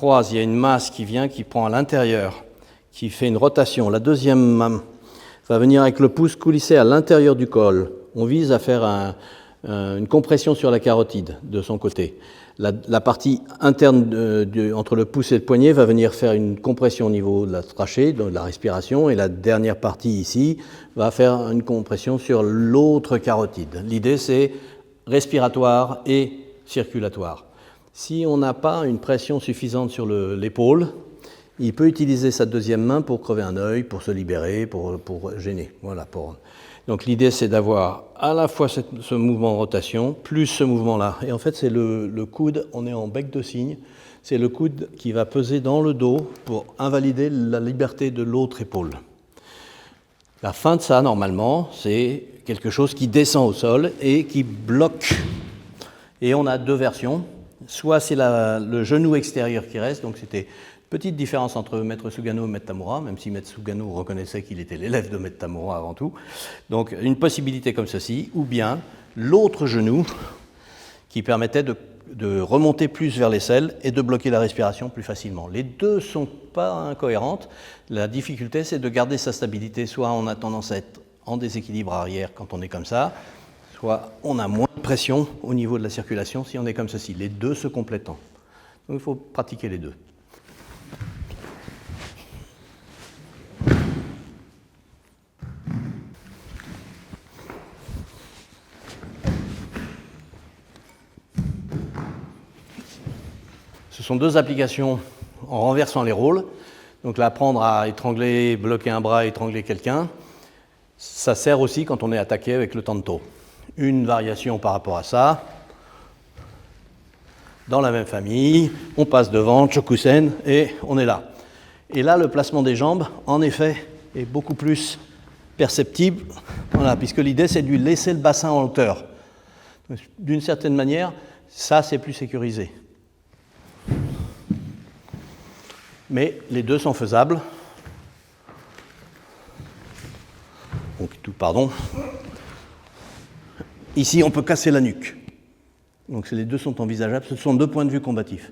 croise, il y a une masse qui vient, qui prend à l'intérieur, qui fait une rotation. La deuxième main va venir avec le pouce coulisser à l'intérieur du col. On vise à faire une compression sur la carotide de son côté. La partie interne entre le pouce et le poignet va venir faire une compression au niveau de la trachée, de la respiration, et la dernière partie ici va faire une compression sur l'autre carotide. L'idée, c'est respiratoire et circulatoire. Si on n'a pas une pression suffisante sur l'épaule, il peut utiliser sa deuxième main pour crever un œil, pour se libérer, pour gêner. Voilà, Donc l'idée, c'est d'avoir à la fois ce mouvement de rotation, plus ce mouvement-là. Et en fait, c'est le coude, on est en bec de cygne, c'est le coude qui va peser dans le dos pour invalider la liberté de l'autre épaule. La fin de ça, normalement, c'est quelque chose qui descend au sol et qui bloque. Et on a deux versions. Soit c'est le genou extérieur qui reste, donc c'était petite différence entre Maître Sugano et Maître Tamura, même si Maître Sugano reconnaissait qu'il était l'élève de Maître Tamura avant tout. Donc une possibilité comme ceci, ou bien l'autre genou qui permettait de remonter plus vers l'aisselle et de bloquer la respiration plus facilement. Les deux ne sont pas incohérentes. La difficulté, c'est de garder sa stabilité. Soit on a tendance à être en déséquilibre arrière quand on est comme ça, soit on a moins de pression au niveau de la circulation si on est comme ceci. Les deux se complétant. Donc il faut pratiquer les deux. Ce sont deux applications en renversant les rôles. Donc là, apprendre à étrangler, bloquer un bras, étrangler quelqu'un, ça sert aussi quand on est attaqué avec le tanto. Une variation par rapport à ça. Dans la même famille, on passe devant, chokusen, et on est là. Et là, le placement des jambes, en effet, est beaucoup plus perceptible, voilà, puisque l'idée, c'est de lui laisser le bassin en hauteur. D'une certaine manière, ça, c'est plus sécurisé. Mais les deux sont faisables. Donc, pardon. Ici, on peut casser la nuque. Donc les deux sont envisageables. Ce sont deux points de vue combatifs.